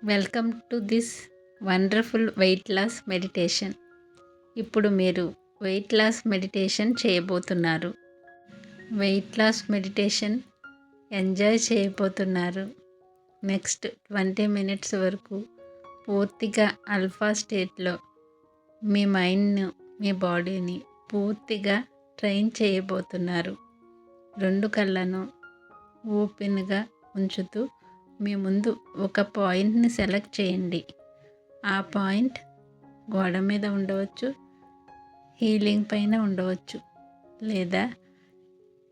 Welcome to this wonderful weight loss meditation. ఇప్పుడు మీరు weight loss meditation చేయబోతున్నారు. Weight loss meditation enjoy చేయబోతున్నారు. Next 20 minutes వరకు పూర్తిగా ఆల్ఫా స్టేట్లో మీ మైండ్ను, మీ బాడీని పూర్తిగా ట్రైన్ చేయబోతున్నారు. 2 కళ్ళను ఓపెన్గా ఉంచుతూ మీ ముందు ఒక పాయింట్ని సెలెక్ట్ చేయండి. ఆ పాయింట్ గోడ మీద ఉండవచ్చు, హీలింగ్ పైన ఉండవచ్చు, లేదా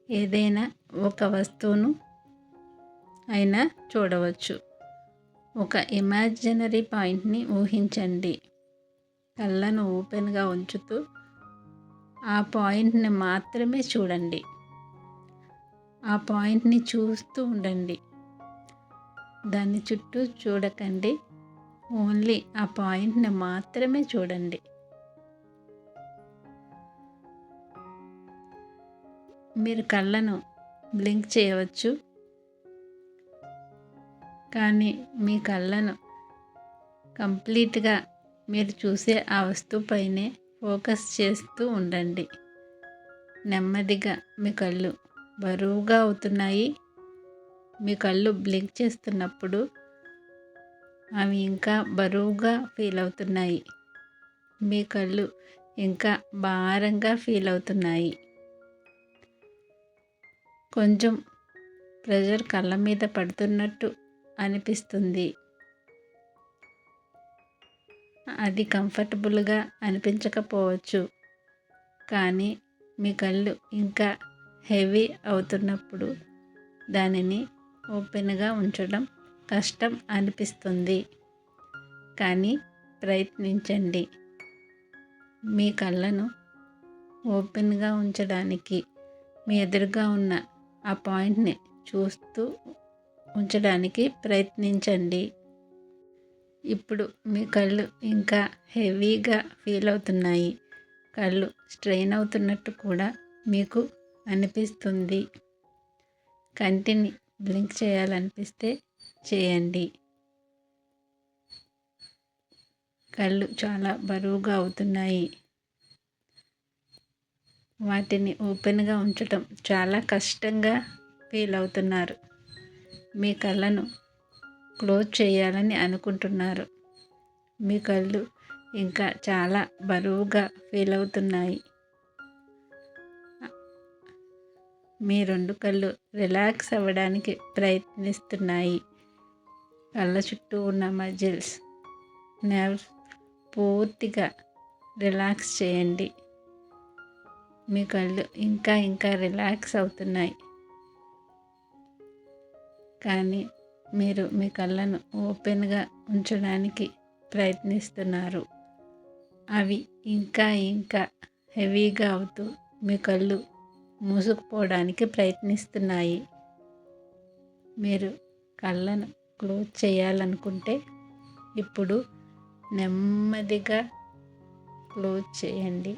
ఏదైనా ఒక వస్తువును అయినా చూడవచ్చు. ఒక ఇమాజినరీ పాయింట్ని ఊహించండి. కళ్ళను ఓపెన్గా ఉంచుతూ ఆ పాయింట్ని మాత్రమే చూడండి. ఆ పాయింట్ని చూస్తూ ఉండండి. దాని చుట్టూ చూడకండి. ఓన్లీ ఆ పాయింట్ని మాత్రమే చూడండి. మీరు కళ్ళను బ్లింక్ చేయవచ్చు, కానీ మీ కళ్ళను కంప్లీట్గా మీరు చూసే ఆ వస్తువుపైనే ఫోకస్ చేస్తూ ఉండండి. నెమ్మదిగా మీ కళ్ళు బరువుగా అవుతున్నాయి. మీ కళ్ళు బ్లింక్ చేస్తున్నప్పుడు అవి ఇంకా బరువుగా ఫీల్ అవుతున్నాయి. మీ కళ్ళు ఇంకా భారంగా ఫీల్ అవుతున్నాయి. కొంచెం ప్రెషర్ కళ్ళ మీద పడుతున్నట్టు అనిపిస్తుంది. అది కంఫర్టబుల్గా అనిపించకపోవచ్చు, కానీ మీ కళ్ళు ఇంకా హెవీ అవుతున్నప్పుడు దానిని ఓపెన్గా ఉంచడం కష్టం అనిపిస్తుంది. కానీ ప్రయత్నించండి. మీ కళ్ళను ఓపెన్గా ఉంచడానికి మీ ఎదురుగా ఉన్న ఆ పాయింట్ని చూస్తూ ఉంచడానికి ప్రయత్నించండి. ఇప్పుడు మీ కళ్ళు ఇంకా హెవీగా ఫీల్ అవుతున్నాయి. కళ్ళు స్ట్రెయిన్ అవుతున్నట్టు కూడా మీకు అనిపిస్తుంది. కంటిని బ్లింక్ చేయాలనిపిస్తే చేయండి. కళ్ళు చాలా బరువుగా అవుతున్నాయి. వాటిని ఓపెన్గా ఉంచటం చాలా కష్టంగా ఫీల్ అవుతున్నారు. మీ కళ్ళను క్లోజ్ చేయాలని అనుకుంటున్నారు. మీ కళ్ళు ఇంకా చాలా బరువుగా ఫీల్ అవుతున్నాయి. మీ 2 కళ్ళు రిలాక్స్ అవ్వడానికి ప్రయత్నిస్తున్నాయి. కళ్ళ చుట్టూ ఉన్న మజిల్స్, నర్వ్స్ పూర్తిగా రిలాక్స్ చేయండి. మీ కళ్ళు ఇంకా రిలాక్స్ అవుతున్నాయి. కానీ మీరు మీ కళ్ళను ఓపెన్గా ఉంచడానికి ప్రయత్నిస్తున్నారు. అవి ఇంకా హెవీగా అవుతూ మీ కళ్ళు మూసుకుపోవడానికి ప్రయత్నిస్తున్నాయి. మీరు కళ్ళను క్లోజ్ చేయాలనుకుంటే ఇప్పుడు నెమ్మదిగా క్లోజ్ చేయండి.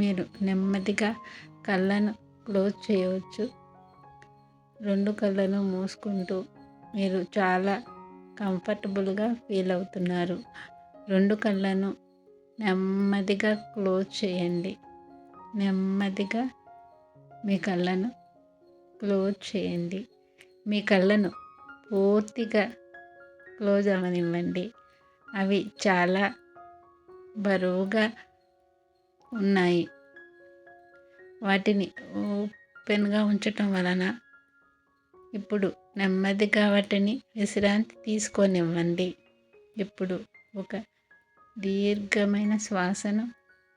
మీరు నెమ్మదిగా కళ్ళను క్లోజ్ చేయవచ్చు. 2 కళ్ళను మూసుకుంటూ మీరు చాలా కంఫర్టబుల్గా ఫీల్ అవుతున్నారు. 2 కళ్ళను నెమ్మదిగా క్లోజ్ చేయండి. నెమ్మదిగా మీ కళ్ళను క్లోజ్ చేయండి. మీ కళ్ళను పూర్తిగా క్లోజ్ అవ్వనివ్వండి. అవి చాలా బరువుగా ఉన్నాయి. వాటిని ఓపెన్గా ఉంచటం వలన ఇప్పుడు నెమ్మదిగా వాటిని విశ్రాంతి తీసుకోనివ్వండి. ఇప్పుడు ఒక దీర్ఘమైన శ్వాసను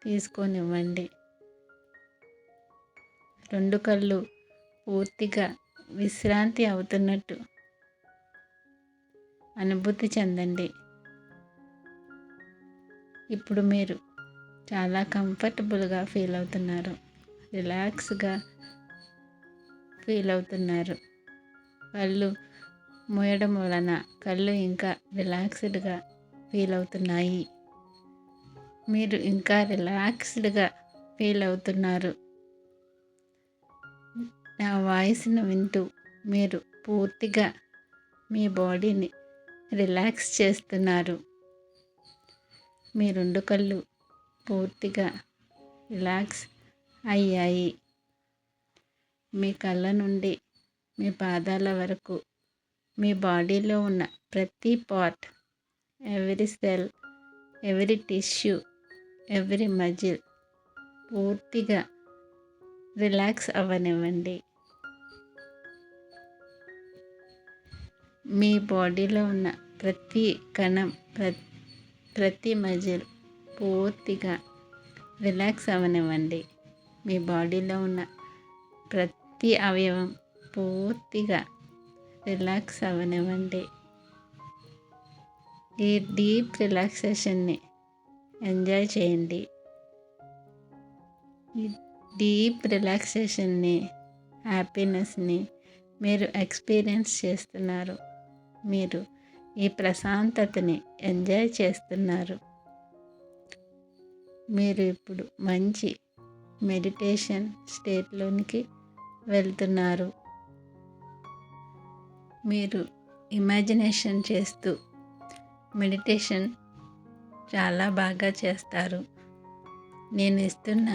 తీసుకోనివ్వండి. 2 కళ్ళు పూర్తిగా విశ్రాంతి అవుతున్నట్టు అనుభూతి చెందండి. ఇప్పుడు మీరు చాలా కంఫర్టబుల్గా ఫీల్ అవుతున్నారు. రిలాక్స్గా ఫీల్ అవుతున్నారు. కళ్ళు మూయడం వలన కళ్ళు ఇంకా రిలాక్స్డ్గా ఫీల్ అవుతున్నాయి. మీరు ఇంకా రిలాక్స్డ్గా ఫీల్ అవుతున్నారు. నా వాయిస్ను వింటూ మీరు పూర్తిగా మీ బాడీని రిలాక్స్ చేస్తున్నారు. మీ 2 కళ్ళు పూర్తిగా రిలాక్స్ అయ్యాయి. మీ కళ్ళ నుండి మీ పాదాల వరకు మీ బాడీలో ఉన్న ప్రతి part, every cell, every tissue, every muscle పూర్తిగా రిలాక్స్ అవ్వనివ్వండి. మీ బాడీలో ఉన్న ప్రతి కణం, ప్రతి మజిల్ పూర్తిగా రిలాక్స్ అవ్వనివ్వండి. మీ బాడీలో ఉన్న ప్రతి అవయవం పూర్తిగా రిలాక్స్ అవ్వనివ్వండి. ఈ డీప్ రిలాక్సేషన్ని ఎంజాయ్ చేయండి. ఈ డీప్ రిలాక్సేషన్ని, హ్యాపీనెస్ని మీరు ఎక్స్పీరియన్స్ చేస్తున్నారు. మీరు ఈ ప్రశాంతతని ఎంజాయ్ చేస్తున్నారు. మీరు ఇప్పుడు మంచి మెడిటేషన్ స్టేట్లోనికి వెళ్తున్నారు. మీరు ఇమాజినేషన్ చేస్తూ మెడిటేషన్ చాలా బాగా చేస్తారు. నేను ఇస్తున్న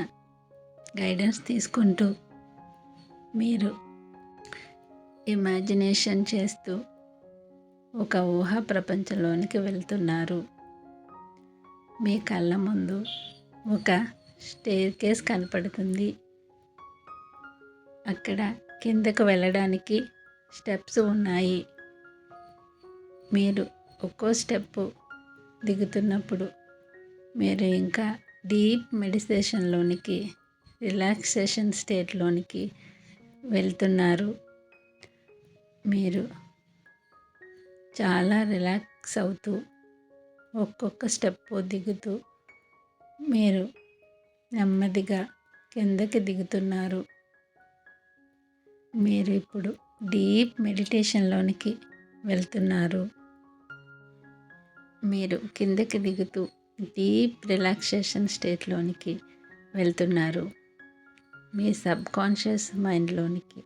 గైడెన్స్ తీసుకుంటూ మీరు ఇమాజినేషన్ చేస్తూ ఒక ఊహా ప్రపంచంలోనికి వెళ్తున్నారు. మీ కళ్ళ ముందు ఒక స్టేర్ కేస్ కనపడుతుంది. అక్కడ కిందకు వెళ్ళడానికి స్టెప్స్ ఉన్నాయి. మీరు ఒక్కో స్టెప్పు దిగుతున్నప్పుడు మీరు ఇంకా డీప్ మెడిటేషన్లోనికి, రిలాక్సేషన్ స్టేట్లోనికి వెళ్తున్నారు. మీరు చాలా రిలాక్స్ అవుతూ ఒక్కొక్క స్టెప్పు దిగుతూ మీరు నెమ్మదిగా కిందకి దిగుతున్నారు. మీరు ఇప్పుడు డీప్ మెడిటేషన్లోనికి వెళ్తున్నారు. మీరు కిందకి దిగుతూ డీప్ రిలాక్సేషన్ స్టేట్లోనికి వెళ్తున్నారు. మీ సబ్కాన్షియస్ మైండ్లోనికి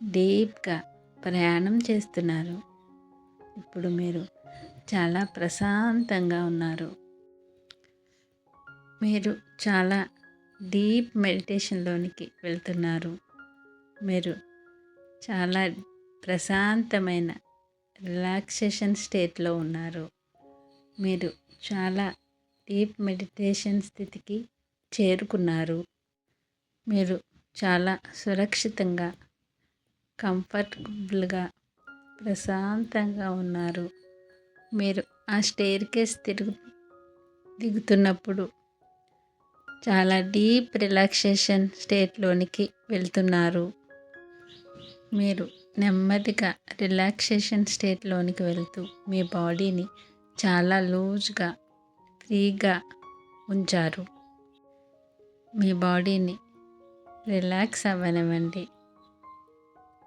డీప్గా ప్రయాణం చేస్తున్నారు. ఇప్పుడు మీరు చాలా ప్రశాంతంగా ఉన్నారు. మీరు చాలా డీప్ మెడిటేషన్లోనికి వెళ్తున్నారు. మీరు చాలా ప్రశాంతమైన రిలాక్సేషన్ స్టేట్లో ఉన్నారు. మీరు చాలా డీప్ మెడిటేషన్ స్థితికి చేరుకున్నారు. మీరు చాలా సురక్షితంగా, కంఫర్టబుల్గా, ప్రశాంతంగా ఉన్నారు. మీరు ఆ స్టేర్ కేస్ దిగుతున్నప్పుడు చాలా డీప్ రిలాక్సేషన్ స్టేట్లోనికి వెళ్తున్నారు. మీరు నెమ్మదిగా రిలాక్సేషన్ స్టేట్లోనికి వెళ్తూ మీ బాడీని చాలా లూజ్గా, ఫ్రీగా ఉంచారు. మీ బాడీని రిలాక్స్ అవ్వనివ్వండి.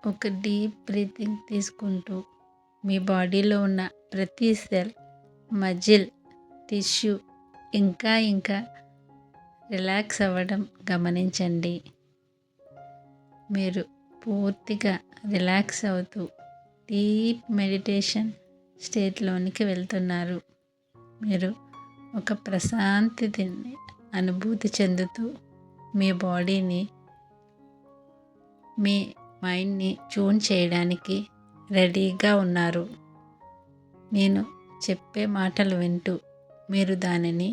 ఒక డీప్ బ్రీతింగ్ తీసుకుంటూ మీ బాడీలో ఉన్న ప్రతి సెల్, మజిల్, టిష్యూ ఇంకా రిలాక్స్ అవ్వడం గమనించండి. మీరు పూర్తిగా రిలాక్స్ అవుతూ డీప్ మెడిటేషన్ స్టేట్లోనికి వెళ్తున్నారు. మీరు ఒక ప్రశాంతతని అనుభూతి చెందుతూ మీ బాడీని, మీ మైండ్ని ట్యూన్ చేయడానికి రెడీగా ఉన్నారు. నేను చెప్పే మాటలు వింటూ మీరు దానిని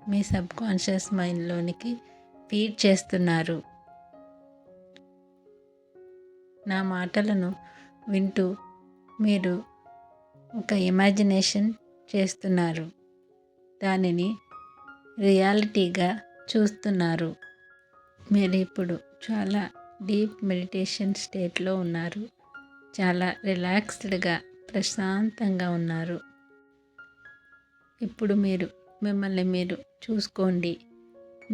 మీ సబ్కాన్షియస్ మైండ్లోనికి ఫీడ్ చేస్తున్నారు. నా మాటలను వింటూ మీరు ఒక ఇమాజినేషన్ చేస్తున్నారు. దానిని రియాలిటీగా చూస్తున్నారు. మీరు ఇప్పుడు చాలా డీప్ మెడిటేషన్ స్టేట్లో ఉన్నారు. చాలా రిలాక్స్డ్గా, ప్రశాంతంగా ఉన్నారు. ఇప్పుడు మీరు మిమ్మల్ని మీరు చూసుకోండి.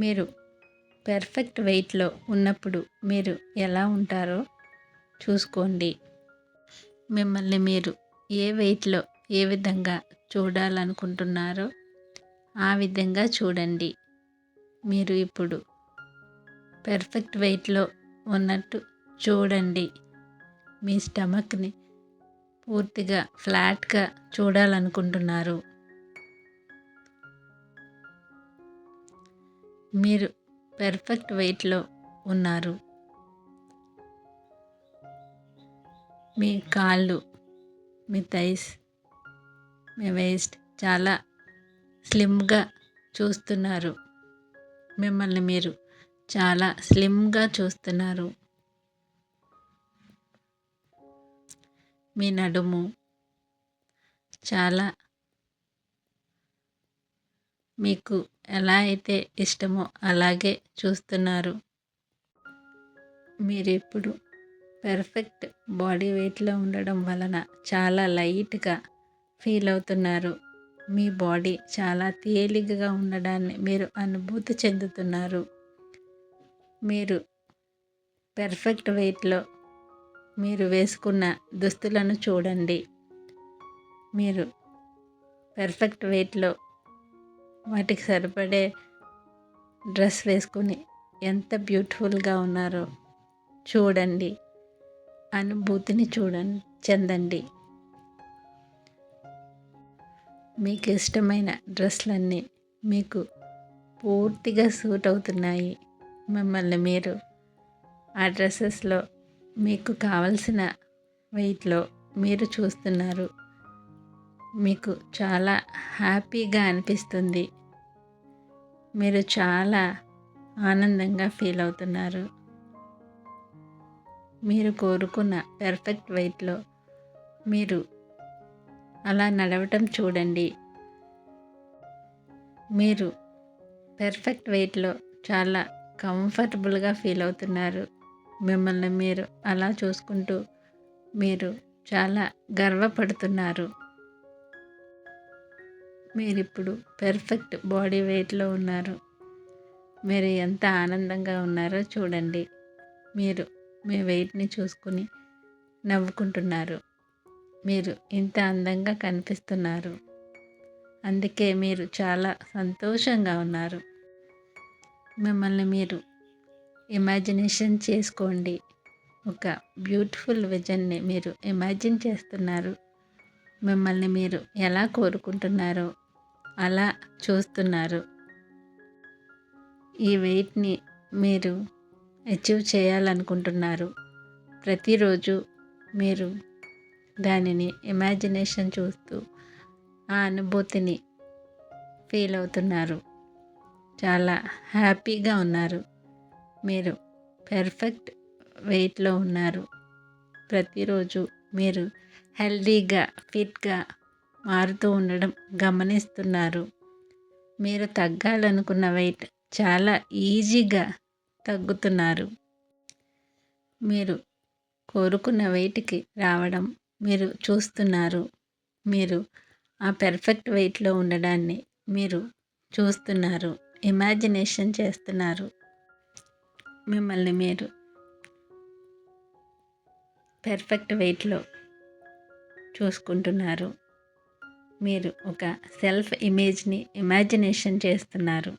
మీరు పర్ఫెక్ట్ వెయిట్లో ఉన్నప్పుడు మీరు ఎలా ఉంటారో చూసుకోండి. మిమ్మల్ని మీరు ఏ వెయిట్లో ఏ విధంగా చూడాలనుకుంటున్నారో ఆ విధంగా చూడండి. మీరు ఇప్పుడు పర్ఫెక్ట్ వెయిట్లో ఉన్నట్టు చూడండి. మీ స్టమక్ని పూర్తిగా ఫ్లాట్గా చూడాలనుకుంటున్నారు. మీరు పెర్ఫెక్ట్ వెయిట్లో ఉన్నారు. మీ కాళ్ళు, మీ థైస్, మీ వేస్ట్ చాలా స్లిమ్గా చూస్తున్నారు. మిమ్మల్ని మీరు చాలా స్లిమ్గా చూస్తున్నారు. మీ నడుము చాలా మీకు ఎలా అయితే ఇష్టమో అలాగే చూస్తున్నారు. మీరు ఇప్పుడు పెర్ఫెక్ట్ బాడీ వెయిట్లో ఉండడం వలన చాలా లైట్గా ఫీల్ అవుతున్నారు. మీ బాడీ చాలా తేలికగా ఉండడాన్ని మీరు అనుభూతి చెందుతున్నారు. మీరు పెర్ఫెక్ట్ వెయిట్లో మీరు వేసుకున్న దుస్తులను చూడండి. మీరు పెర్ఫెక్ట్ వెయిట్లో వాటికి సరిపడే డ్రెస్ వేసుకుని ఎంత బ్యూటిఫుల్గా ఉన్నారో చూడండి. అనుభూతిని చెందండి. మీకు ఇష్టమైన డ్రెస్లన్నీ మీకు పూర్తిగా సూట్ అవుతున్నాయి. మిమ్మల్ని మీరు ఆ డ్రెస్సెస్లో మీకు కావలసిన వెయిట్లో మీరు చూస్తున్నారు. మీకు చాలా హ్యాపీగా అనిపిస్తుంది. మీరు చాలా ఆనందంగా ఫీల్ అవుతున్నారు. మీరు కోరుకున్న పెర్ఫెక్ట్ వెయిట్లో మీరు అలా నడవటం చూడండి. మీరు పెర్ఫెక్ట్ వెయిట్లో చాలా కంఫర్టబుల్గా ఫీల్ అవుతున్నారు. మిమ్మల్ని మీరు అలా చూసుకుంటూ మీరు చాలా గర్వపడుతున్నారు. మీరిప్పుడు పెర్ఫెక్ట్ బాడీ వెయిట్లో ఉన్నారు. మీరు ఎంత ఆనందంగా ఉన్నారో చూడండి. మీరు మీ వెయిట్ని చూసుకుని నవ్వుకుంటున్నారు. మీరు ఇంత అందంగా కనిపిస్తున్నారు. అందుకే మీరు చాలా సంతోషంగా ఉన్నారు. మిమ్మల్ని మీరు ఇమాజినేషన్ చేసుకోండి. ఒక బ్యూటిఫుల్ విజన్ని మీరు ఇమాజిన్ చేస్తున్నారు. మిమ్మల్ని మీరు ఎలా కోరుకుంటున్నారో అలా చూస్తున్నారు. ఈ వెయిట్ని మీరు అచీవ్ చేయాలనుకుంటున్నారు. ప్రతిరోజు మీరు దానిని ఇమాజినేషన్ చూస్తూ ఆ అనుభూతిని ఫీల్ అవుతున్నారు. చాలా హ్యాపీగా ఉన్నారు. మీరు పెర్ఫెక్ట్ వెయిట్లో ఉన్నారు. ప్రతిరోజు మీరు హెల్దీగా ఫిట్గా మారుతూ ఉండడం గమనిస్తున్నారు. మీరు తగ్గాలనుకున్న వెయిట్ చాలా ఈజీగా తగ్గుతున్నారు. మీరు కోరుకున్న వెయిట్కి రావడం మీరు చూస్తున్నారు. మీరు ఆ పెర్ఫెక్ట్ వెయిట్లో ఉండడాన్ని మీరు చూస్తున్నారు. ఇమాజినేషన్ చేస్తున్నారు. మిమ్మల్ని మీరు పెర్ఫెక్ట్ వెయిట్లో చూసుకుంటున్నారు. మీరు ఒక సెల్ఫ్ ఇమేజ్ని ఇమాజినేషన్ చేస్తున్నారు.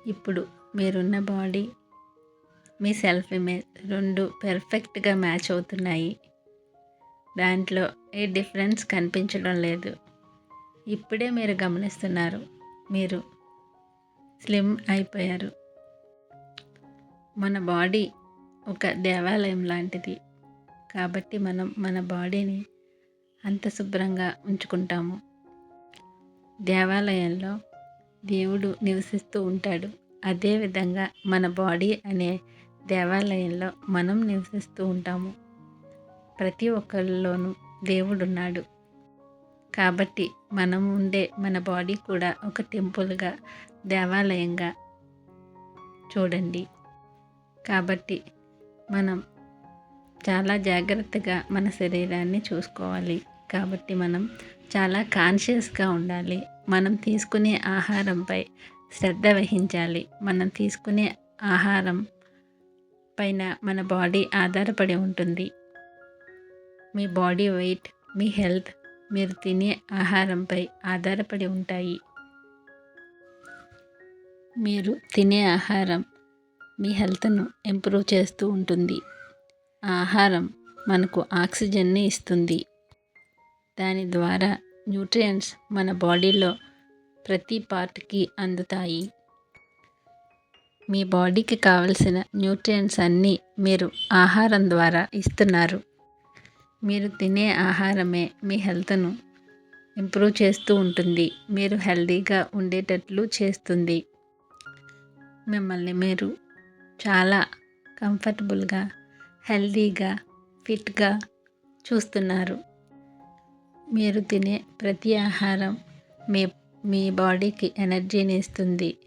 ఇప్పుడు మీరున్న బాడీ, మీ సెల్ఫ్ ఇమేజ్ రెండు పెర్ఫెక్ట్గా మ్యాచ్ అవుతున్నాయి. దాంట్లో ఏ డిఫరెన్స్ కనిపించడం లేదు. ఇప్పుడే మీరు గమనిస్తున్నారు. మీరు స్లిమ్ అయిపోయారు. మన బాడీ ఒక దేవాలయం లాంటిది. కాబట్టి మనం మన బాడీని అంత శుభ్రంగా ఉంచుకుంటాము. దేవాలయంలో దేవుడు నివసిస్తూ ఉంటాడు. అదేవిధంగా మన బాడీ అనే దేవాలయంలో మనం నివసిస్తూ ఉంటాము. ప్రతి ఒక్కరిలోనూ దేవుడున్నాడు. కాబట్టి మనం ఉండే మన బాడీ కూడా ఒక టెంపుల్గా, దేవాలయంగా చూడండి. కాబట్టి మనం చాలా జాగ్రత్తగా మన శరీరాన్ని చూసుకోవాలి. కాబట్టి మనం చాలా కాన్షియస్గా ఉండాలి. మనం తీసుకునే ఆహారంపై శ్రద్ధ వహించాలి. మనం తీసుకునే ఆహారం పైన మన బాడీ ఆధారపడి ఉంటుంది. మీ బాడీ వెయిట్, మీ హెల్త్ మీరు తినే ఆహారంపై ఆధారపడి ఉంటాయి. మీరు తినే ఆహారం మీ హెల్త్ను ఇంప్రూవ్ చేస్తూ ఉంటుంది. ఆహారం మనకు ఆక్సిజన్ని ఇస్తుంది. దాని ద్వారా న్యూట్రియంట్స్ మన బాడీలో ప్రతి పార్ట్కి అందుతాయి. మీ బాడీకి కావలసిన న్యూట్రియంట్స్ అన్నీ మీరు ఆహారం ద్వారా ఇస్తున్నారు. మీరు తినే ఆహారమే మీ హెల్త్ను ఇంప్రూవ్ చేస్తూ ఉంటుంది. మీరు హెల్తీగా ఉండేటట్లు చేస్తుంది. మిమ్మల్ని మీరు చాలా కంఫర్టబుల్గా, హెల్తీగా, ఫిట్గా చూస్తున్నారు. మీరు తినే ప్రతి ఆహారం మీ బాడీకి ఎనర్జీని ఇస్తుంది.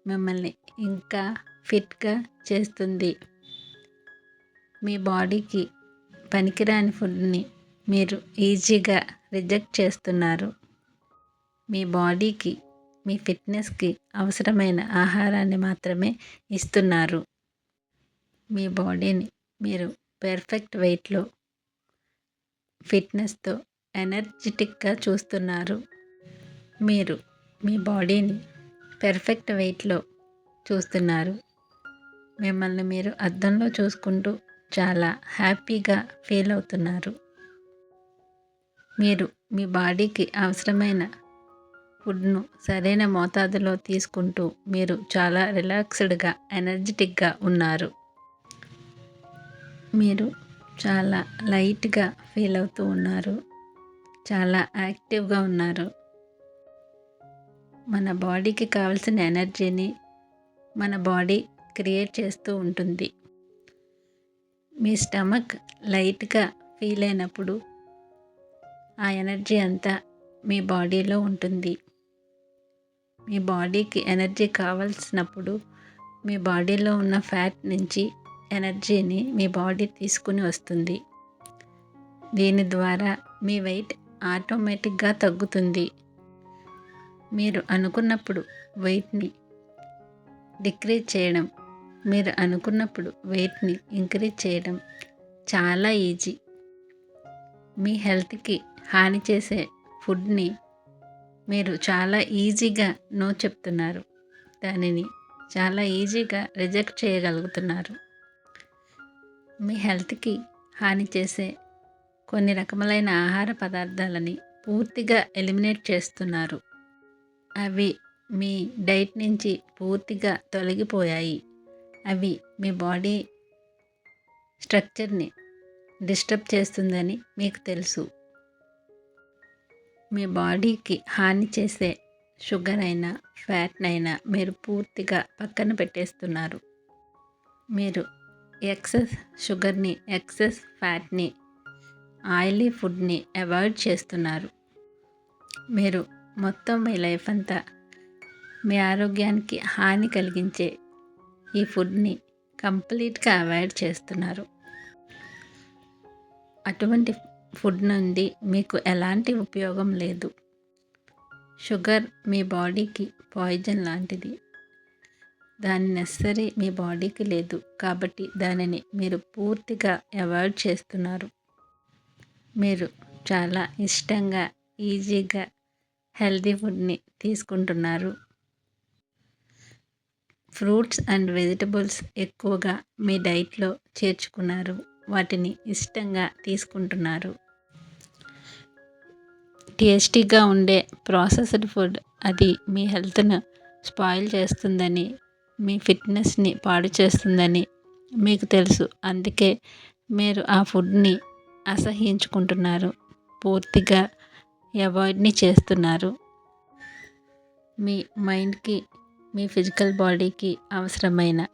మిమ్మల్ని ఇంకా ఫిట్గా చేస్తుంది. మీ బాడీకి పనికిరాని ఫుడ్ని మీరు ఈజీగా రిజెక్ట్ చేస్తున్నారు. మీ బాడీకి, మీ ఫిట్నెస్కి అవసరమైన ఆహారాన్ని మాత్రమే ఇస్తున్నారు. మీ బాడీని మీరు పర్ఫెక్ట్ వెయిట్లో, ఫిట్నెస్తో, ఎనర్జెటిక్గా చూస్తున్నారు. మీరు మీ బాడీని పర్ఫెక్ట్ వెయిట్లో చూస్తున్నారు. మిమ్మల్ని మీరు అద్దంలో చూసుకుంటూ చాలా హ్యాపీగా ఫీల్ అవుతున్నారు. మీరు మీ బాడీకి అవసరమైన ఫుడ్ను సరైన మోతాదులో తీసుకుంటూ మీరు చాలా రిలాక్స్డ్గా, ఎనర్జెటిక్గా ఉన్నారు. మీరు చాలా లైట్గా ఫీల్ అవుతూ ఉన్నారు. చాలా యాక్టివ్గా ఉన్నారు. మన బాడీకి కావాల్సిన ఎనర్జీని మన బాడీ క్రియేట్ చేస్తూ ఉంటుంది. మీ స్టమక్ లైట్గా ఫీల్ అయినప్పుడు ఆ ఎనర్జీ అంతా మీ బాడీలో ఉంటుంది. మీ బాడీకి ఎనర్జీ కావాల్సినప్పుడు మీ బాడీలో ఉన్న ఫ్యాట్ నుంచి ఎనర్జీని మీ బాడీ తీసుకుని వస్తుంది. దీని ద్వారా మీ వెయిట్ ఆటోమేటిక్గా తగ్గుతుంది. మీరు అనుకున్నప్పుడు వెయిట్ని డిక్రీజ్ చేయడం, మీరు అనుకున్నప్పుడు వెయిట్ని ఇంక్రీజ్ చేయడం చాలా ఈజీ. మీ హెల్త్కి హాని చేసే ఫుడ్ని మీరు చాలా ఈజీగా నో చెప్తున్నారు. దానిని చాలా ఈజీగా రిజెక్ట్ చేయగలుగుతున్నారు. మీ హెల్త్కి హాని చేసే కొన్ని రకములైన ఆహార పదార్థాలని పూర్తిగా ఎలిమినేట్ చేస్తున్నారు. అవి మీ డైట్ నుంచి పూర్తిగా తొలగిపోయాయి. అవి మీ బాడీ స్ట్రక్చర్ని డిస్టర్బ్ చేస్తుందని మీకు తెలుసు. మీ బాడీకి హాని చేసే షుగర్ అయినా, ఫ్యాట్నైనా మీరు పూర్తిగా పక్కన పెట్టేస్తున్నారు. మీరు ఎక్సెస్ షుగర్ని, ఎక్సెస్ ఫ్యాట్ని, ఆయిలీ ఫుడ్ని అవాయిడ్ చేస్తున్నారు. మీరు మొత్తం మీ లైఫ్ అంతా మీ ఆరోగ్యానికి హాని కలిగించే ఈ ఫుడ్ని కంప్లీట్గా అవాయిడ్ చేస్తున్నారు. అటువంటి ఫుడ్ నుండి మీకు ఎలాంటి ఉపయోగం లేదు. షుగర్ మీ బాడీకి పాయిజన్ లాంటిది. దాని నెసరీ మీ బాడీకి లేదు. కాబట్టి దానిని మీరు పూర్తిగా అవాయిడ్ చేస్తున్నారు. మీరు చాలా ఇష్టంగా, ఈజీగా హెల్తీ ఫుడ్ని తీసుకుంటున్నారు. ఫ్రూట్స్ అండ్ వెజిటబుల్స్ ఎక్కువగా మీ డైట్లో చేర్చుకున్నారు. వాటిని ఇష్టంగా తీసుకుంటున్నారు. టేస్టీగా ఉండే ప్రాసెస్డ్ ఫుడ్ అది మీ హెల్త్ను స్పాయిల్ చేస్తుందని, మీ ఫిట్నెస్ని పాడు చేస్తుందని మీకు తెలుసు. అందుకే మీరు ఆ ఫుడ్ని అసహ్యించుకుంటున్నారు. పూర్తిగా అవాయిడ్ని చేస్తున్నారు. మీ మైండ్కి, మీ ఫిజికల్ బాడీకి అవసరమైన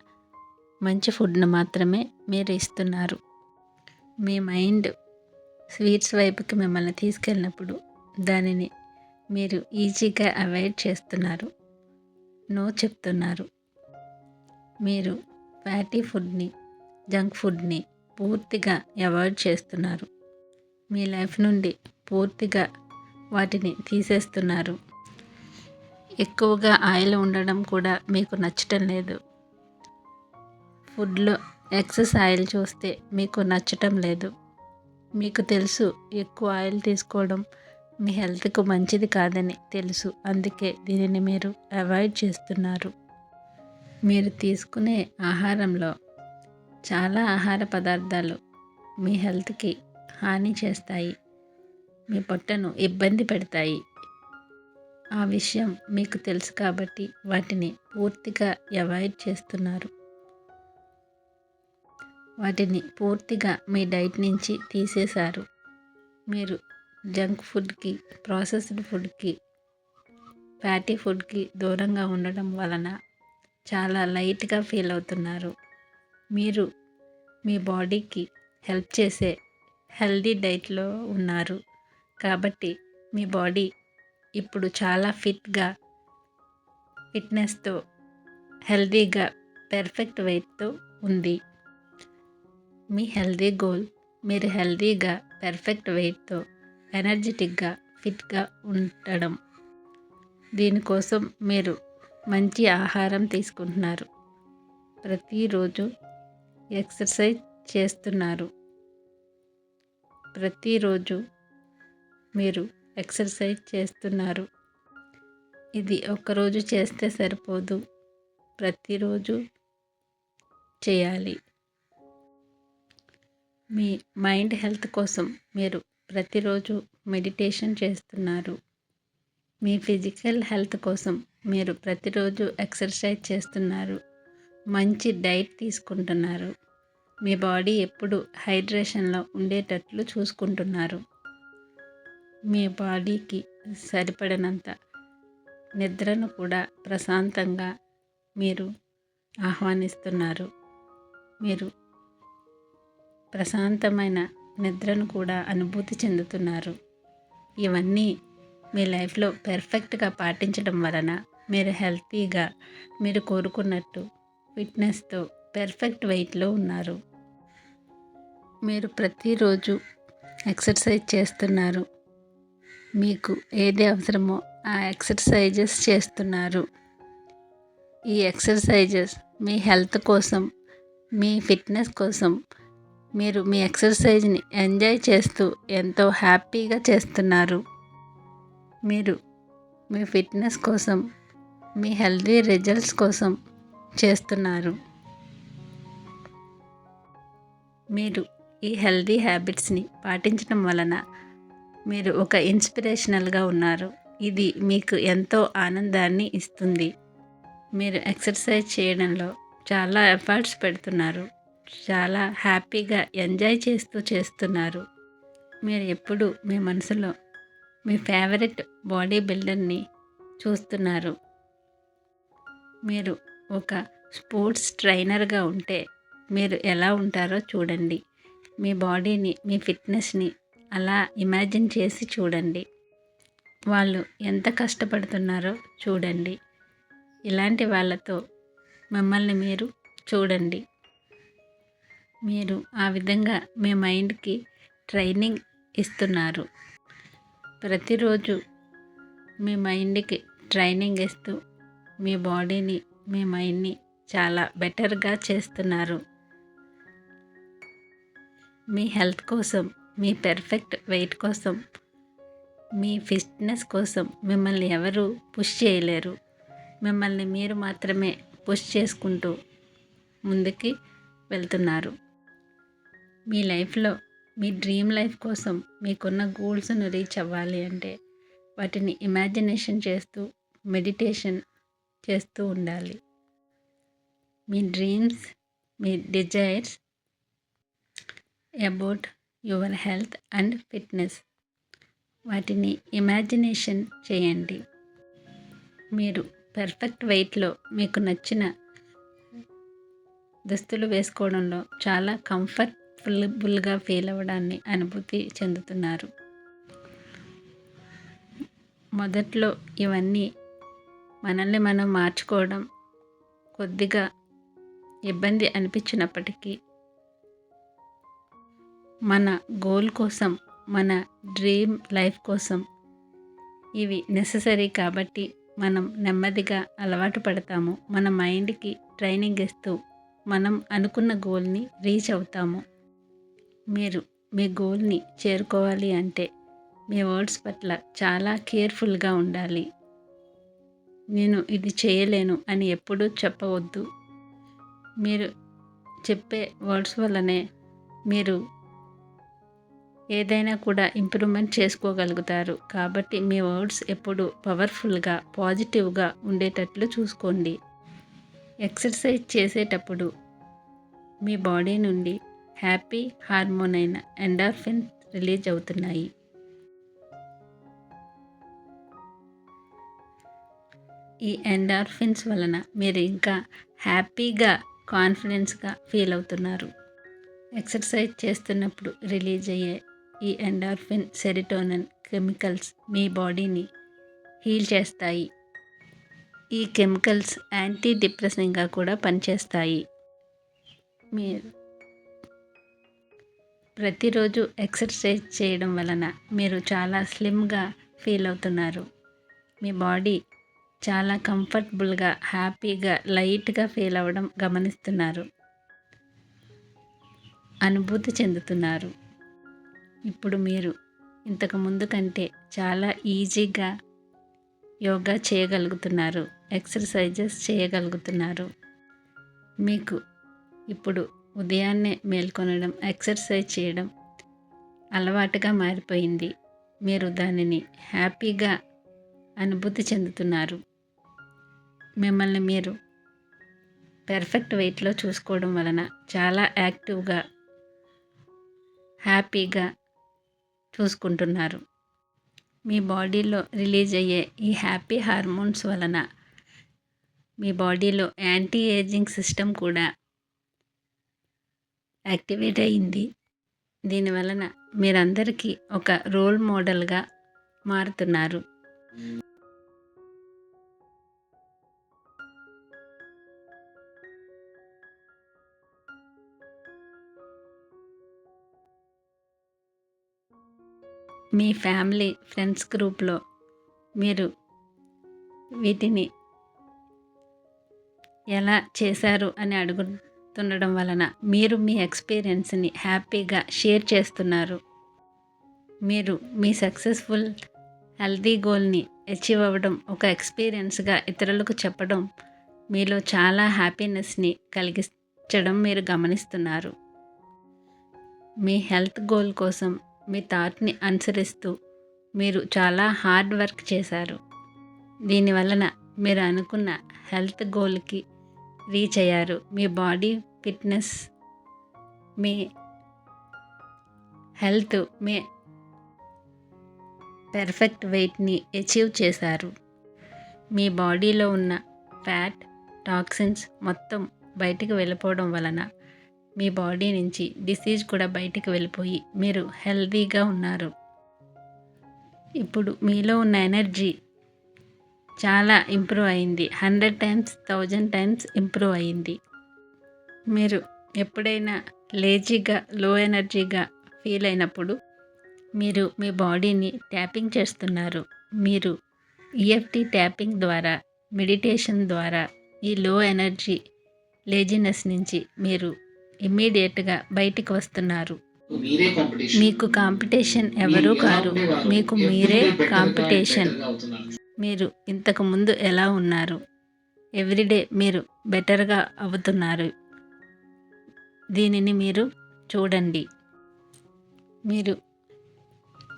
మంచి ఫుడ్ను మాత్రమే మీరు ఇస్తున్నారు. మీ మైండ్ స్వీట్స్ వైపుకి మిమ్మల్ని తీసుకెళ్ళినప్పుడు దానిని మీరు ఈజీగా అవాయిడ్ చేస్తున్నారు. నో చెప్తున్నారు. మీరు ఫ్యాటీ ఫుడ్ని, జంక్ ఫుడ్ని పూర్తిగా అవాయిడ్ చేస్తున్నారు. మీ లైఫ్ నుండి పూర్తిగా వాటిని తీసేస్తున్నారు. ఎక్కువగా ఆయిల్ ఉండడం కూడా మీకు నచ్చటం లేదు. ఫుడ్లో ఎక్సెస్ ఆయిల్ చూస్తే మీకు నచ్చటం లేదు. మీకు తెలుసు ఎక్కువ ఆయిల్ తీసుకోవడం మీ హెల్త్కు మంచిది కాదని తెలుసు. అందుకే దీనిని మీరు అవాయిడ్ చేస్తున్నారు. మీరు తీసుకునే ఆహారంలో చాలా ఆహార పదార్థాలు మీ హెల్త్కి హాని చేస్తాయి, మీ పొట్టను ఇబ్బంది పెడతాయి. ఆ విషయం మీకు తెలుసు కాబట్టి వాటిని పూర్తిగా అవాయిడ్ చేస్తున్నారు. వాటిని పూర్తిగా మీ డైట్ నుంచి తీసేశారు. మీరు జంక్ ఫుడ్కి, ప్రాసెస్డ్ ఫుడ్కి, ఫ్యాటీ ఫుడ్కి దూరంగా ఉండడం వలన చాలా లైట్గా ఫీల్ అవుతున్నారు. మీరు మీ బాడీకి హెల్ప్ చేసే హెల్దీ డైట్లో ఉన్నారు కాబట్టి మీ బాడీ ఇప్పుడు చాలా ఫిట్నెస్తో, హెల్దీగా, పెర్ఫెక్ట్ వెయిట్తో ఉంది. మీ హెల్దీ గోల్ మీరు హెల్దీగా, పెర్ఫెక్ట్ వెయిట్తో, ఎనర్జెటిక్గా, ఫిట్గా ఉండడం. దీనికోసం మీరు మంచి ఆహారం తీసుకుంటున్నారు, ప్రతిరోజు ఎక్సర్సైజ్ చేస్తున్నారు. ప్రతిరోజు మీరు ఎక్సర్సైజ్ చేస్తున్నారు. ఇది ఒక్కరోజు చేస్తే సరిపోదు, ప్రతిరోజు చేయాలి. మీ మైండ్ హెల్త్ కోసం మీరు ప్రతిరోజు మెడిటేషన్ చేస్తున్నారు. మీ ఫిజికల్ హెల్త్ కోసం మీరు ప్రతిరోజు ఎక్సర్సైజ్ చేస్తున్నారు. మంచి డైట్ తీసుకుంటున్నారు. మీ బాడీ ఎప్పుడు హైడ్రేషన్లో ఉండేటట్లు చూసుకుంటున్నారు. మీ బాడీకి సరిపడినంత నిద్రను కూడా ప్రశాంతంగా మీరు ఆహ్వానిస్తున్నారు. మీరు ప్రశాంతమైన నిద్రను కూడా అనుభూతి చెందుతున్నారు. ఇవన్నీ మీ లైఫ్లో పెర్ఫెక్ట్గా పాటించడం వలన మీరు హెల్తీగా, మీరు కోరుకున్నట్టు ఫిట్నెస్తో, పెర్ఫెక్ట్ వెయిట్లో ఉన్నారు. మీరు ప్రతిరోజు ఎక్సర్సైజ్ చేస్తున్నారు. మీకు ఏది అవసరమో ఆ ఎక్సర్సైజెస్ చేస్తున్నారు. ఈ ఎక్సర్సైజెస్ మీ హెల్త్ కోసం, మీ ఫిట్నెస్ కోసం మీరు మీ ఎక్సర్సైజ్ని ఎంజాయ్ చేస్తూ ఎంతో హ్యాపీగా చేస్తున్నారు. మీరు మీ ఫిట్నెస్ కోసం, మీ హెల్తీ రిజల్ట్స్ కోసం చేస్తున్నారు. మీరు ఈ హెల్తీ హ్యాబిట్స్ని పాటించడం వలన మీరు ఒక ఇన్స్పిరేషనల్గా ఉన్నారు. ఇది మీకు ఎంతో ఆనందాన్ని ఇస్తుంది. మీరు ఎక్సర్సైజ్ చేయడంలో చాలా ఎఫర్ట్స్ పెడుతున్నారు. చాలా హ్యాపీగా ఎంజాయ్ చేస్తూ చేస్తున్నారు. మీరు ఎప్పుడు మీ మనసులో మీ ఫేవరెట్ బాడీ బిల్డర్ని చూస్తున్నారు. మీరు ఒక స్పోర్ట్స్ ట్రైనర్గా ఉంటే మీరు ఎలా ఉంటారో చూడండి. మీ బాడీని, మీ ఫిట్నెస్ని అలా ఇమాజిన్ చేసి చూడండి. వాళ్ళు ఎంత కష్టపడుతున్నారో చూడండి. ఇలాంటి వాళ్ళతో మిమ్మల్ని మీరు చూడండి. మీరు ఆ విధంగా మీ మైండ్కి ట్రైనింగ్ ఇస్తున్నారు. ప్రతిరోజు మీ మైండ్కి ట్రైనింగ్ ఇస్తూ మీ బాడీని, మీ మైండ్ని చాలా బెటర్గా చేస్తున్నారు. మీ హెల్త్ కోసం, మీ పెర్ఫెక్ట్ వెయిట్ కోసం, మీ ఫిట్నెస్ కోసం మిమ్మల్ని ఎవరు పుష్ చేయలేరు. మిమ్మల్ని మీరు మాత్రమే పుష్ చేసుకుంటూ ముందుకి వెళ్తున్నారు. మీ లైఫ్లో మీ డ్రీమ్ లైఫ్ కోసం మీకున్న గోల్స్ను రీచ్ అవ్వాలి అంటే వాటిని ఇమాజినేషన్ చేస్తూ, మెడిటేషన్ చేస్తూ ఉండాలి. మీ డ్రీమ్స్, మీ desires about your health and fitness, వాటిని ఇమాజినేషన్ చేయండి. మీరు పెర్ఫెక్ట్ వెయిట్లో మీకు నచ్చిన దుస్తులు వేసుకోవడంలో చాలా కంఫర్టబుల్గా ఫీల్ అవ్వడాన్ని అనుభూతి చెందుతున్నారు. మొదట్లో ఇవన్నీ మనల్ని మనం మార్చుకోవడం కొద్దిగా ఇబ్బంది అనిపించినప్పటికీ మన గోల్ కోసం, మన డ్రీమ్ లైఫ్ కోసం ఇవి నెససరీ కాబట్టి మనం నెమ్మదిగా అలవాటు పడతాము. మన మైండ్కి ట్రైనింగ్ ఇస్తూ మనం అనుకున్న గోల్ని రీచ్ అవుతాము. మీరు మీ గోల్ని చేరుకోవాలి అంటే మీ వర్డ్స్ పట్ల చాలా కేర్ఫుల్గా ఉండాలి. నేను ఇది చేయలేను అని ఎప్పుడూ చెప్పవద్దు. మీరు చెప్పే వర్డ్స్ వల్లనే మీరు ఏదైనా కూడా ఇంప్రూవ్మెంట్ చేసుకోగలుగుతారు. కాబట్టి మీ వర్డ్స్ ఎప్పుడు పవర్ఫుల్గా, పాజిటివ్గా ఉండేటట్లు చూసుకోండి. ఎక్సర్సైజ్ చేసేటప్పుడు మీ బాడీ నుండి హ్యాపీ హార్మోన్ అయిన ఎండార్ఫిన్ రిలీజ్ అవుతున్నాయి. ఈ ఎండార్ఫిన్స్ వలన మీరు ఇంకా హ్యాపీగా, కాన్ఫిడెన్స్గా ఫీల్ అవుతున్నారు. ఎక్సర్సైజ్ చేస్తున్నప్పుడు రిలీజ్ అయ్యే ఈ ఎండార్ఫిన్, సెరిటోనిన్ కెమికల్స్ మీ బాడీని హీల్ చేస్తాయి. ఈ కెమికల్స్ యాంటీ డిప్రెసింగ్గా కూడా పనిచేస్తాయి. మీరు ప్రతిరోజు ఎక్సర్సైజ్ చేయడం వలన మీరు చాలా స్లిమ్గా ఫీల్ అవుతున్నారు. మీ బాడీ చాలా కంఫర్టబుల్గా, హ్యాపీగా, లైట్గా ఫీల్ అవ్వడం గమనిస్తున్నారు, అనుభూతి చెందుతున్నారు. ఇప్పుడు మీరు ఇంతకు ముందు కంటే చాలా ఈజీగా యోగా చేయగలుగుతున్నారు, ఎక్సర్సైజెస్ చేయగలుగుతున్నారు. మీకు ఇప్పుడు ఉదయాన్నే మేల్కొనడం, ఎక్సర్సైజ్ చేయడం అలవాటుగా మారిపోయింది. మీరు దానిని హ్యాపీగా అనుభూతి చెందుతున్నారు. మిమ్మల్ని మీరు పర్ఫెక్ట్ వెయిట్లో చూసుకోవడం వలన చాలా యాక్టివ్గా, హ్యాపీగా చూసుకుంటున్నారు. మీ బాడీలో రిలీజ్ అయ్యే ఈ హ్యాపీ హార్మోన్స్ వలన మీ బాడీలో యాంటీ ఏజింగ్ సిస్టమ్ కూడా యాక్టివేట్ అయింది. దీనివలన మీరందరికీ ఒక రోల్ మోడల్గా మారుతున్నారు. మీ ఫ్యామిలీ, ఫ్రెండ్స్ గ్రూప్లో మీరు వీటిని ఎలా చేశారు అని అడుగుతుండడం వలన మీరు మీ ఎక్స్పీరియన్స్ని హ్యాపీగా షేర్ చేస్తున్నారు. మీరు మీ సక్సెస్ఫుల్ హెల్తీ గోల్ని అచీవ్ అవ్వడం ఒక ఎక్స్పీరియన్స్గా ఇతరులకు చెప్పడం మీలో చాలా హ్యాపీనెస్ని కలిగించడం మీరు గమనిస్తున్నారు. మీ హెల్త్ గోల్ కోసం మీ థాట్ని అనుసరిస్తూ మీరు చాలా హార్డ్ వర్క్ చేశారు. దీనివలన మీరు అనుకున్న హెల్త్ గోల్కి రీచ్ అయ్యారు. మీ బాడీ ఫిట్నెస్, మీ హెల్త్, మీ పర్ఫెక్ట్ వెయిట్ని అచీవ్ చేశారు. మీ బాడీలో ఉన్న ఫ్యాట్, టాక్సిన్స్ మొత్తం బయటికి వెళ్ళిపోవడం వలన మీ బాడీ నుంచి డిసీజ్ కూడా బయటికి వెళ్ళిపోయి మీరు హెల్తీగా ఉన్నారు. ఇప్పుడు మీలో ఉన్న ఎనర్జీ చాలా ఇంప్రూవ్ అయింది. 100 టైమ్స్, 1000 టైమ్స్ ఇంప్రూవ్ అయింది. మీరు ఎప్పుడైనా లేజీగా, లో ఎనర్జీగా ఫీల్ అయినప్పుడు మీరు మీ బాడీని ట్యాపింగ్ చేస్తున్నారు. మీరు EFT ట్యాపింగ్ ద్వారా, మెడిటేషన్ ద్వారా ఈ లో ఎనర్జీ, లేజినెస్ నుంచి మీరు ఇమ్మీడియట్గా బయటికి వస్తున్నారు. మీకు కాంపిటీషన్ ఎవరూ కారు, మీకు మీరే కాంపిటీషన్. మీరు ఇంతకు ముందు ఎలా ఉన్నారు, ఎవ్రీడే మీరు బెటర్గా అవుతున్నారు. దీనిని మీరు చూడండి. మీరు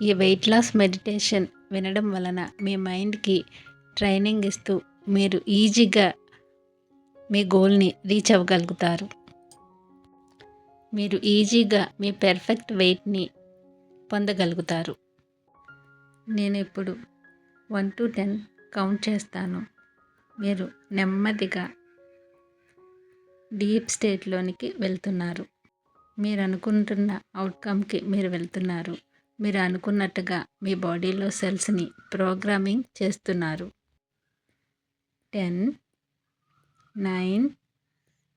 ఈ వెయిట్ లాస్ మెడిటేషన్ వినడం వలన మీ మైండ్కి ట్రైనింగ్ ఇస్తూ మీరు ఈజీగా మీ గోల్ని రీచ్ అవ్వగలుగుతారు. మీరు ఈజీగా మీ పర్ఫెక్ట్ వెయిట్ని పొందగలుగుతారు. నేను ఇప్పుడు 1 to 10 కౌంట్ చేస్తాను. మీరు నెమ్మదిగా డీప్ స్టేట్లోనికి వెళ్తున్నారు. మీరు అనుకుంటున్న అవుట్కమ్కి మీరు వెళ్తున్నారు. మీరు అనుకున్నట్టుగా మీ బాడీలో సెల్స్ని ప్రోగ్రామింగ్ చేస్తున్నారు. 10, 9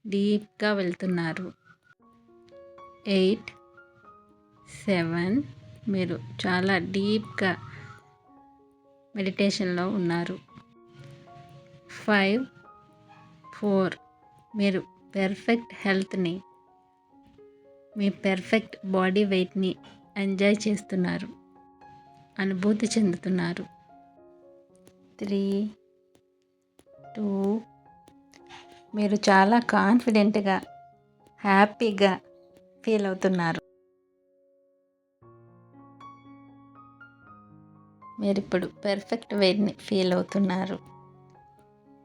డీప్గా వెళ్తున్నారు. 8, 7 మీరు చాలా డీప్గా మెడిటేషన్లో ఉన్నారు. 5, 4 మీరు పర్ఫెక్ట్ హెల్త్ని, మీ పర్ఫెక్ట్ బాడీ వెయిట్ని ఎంజాయ్ చేస్తున్నారు, అనుభూతి చెందుతున్నారు. 3, 2 మీరు చాలా కాన్ఫిడెంట్గా, హ్యాపీగా ఫీల్ అవుతున్నారు. మీరిప్పుడు పర్ఫెక్ట్ వెయిట్ని ఫీల్ అవుతున్నారు.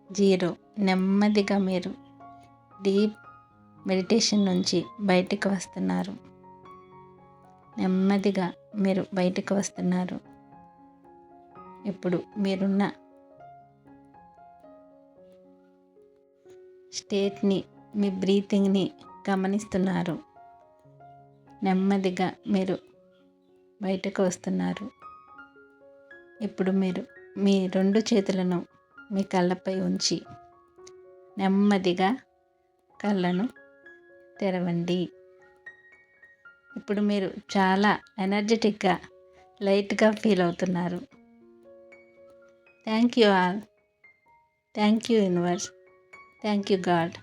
0 నెమ్మదిగా మీరు డీప్ మెడిటేషన్ నుంచి బయటికి వస్తున్నారు. నెమ్మదిగా మీరు బయటికి వస్తున్నారు. ఇప్పుడు మీరున్న స్టేట్ని, మీ బ్రీతింగ్ని గమనిస్తున్నారు. నెమ్మదిగా మీరు బయటకు వస్తున్నారు. ఇప్పుడు మీరు మీ 2 చేతులను మీ కళ్ళపై ఉంచి నెమ్మదిగా కళ్ళను తెరవండి. ఇప్పుడు మీరు చాలా ఎనర్జెటిక్గా, లైట్గా ఫీల్ అవుతున్నారు. Thank you all. Thank you universe. Thank you God.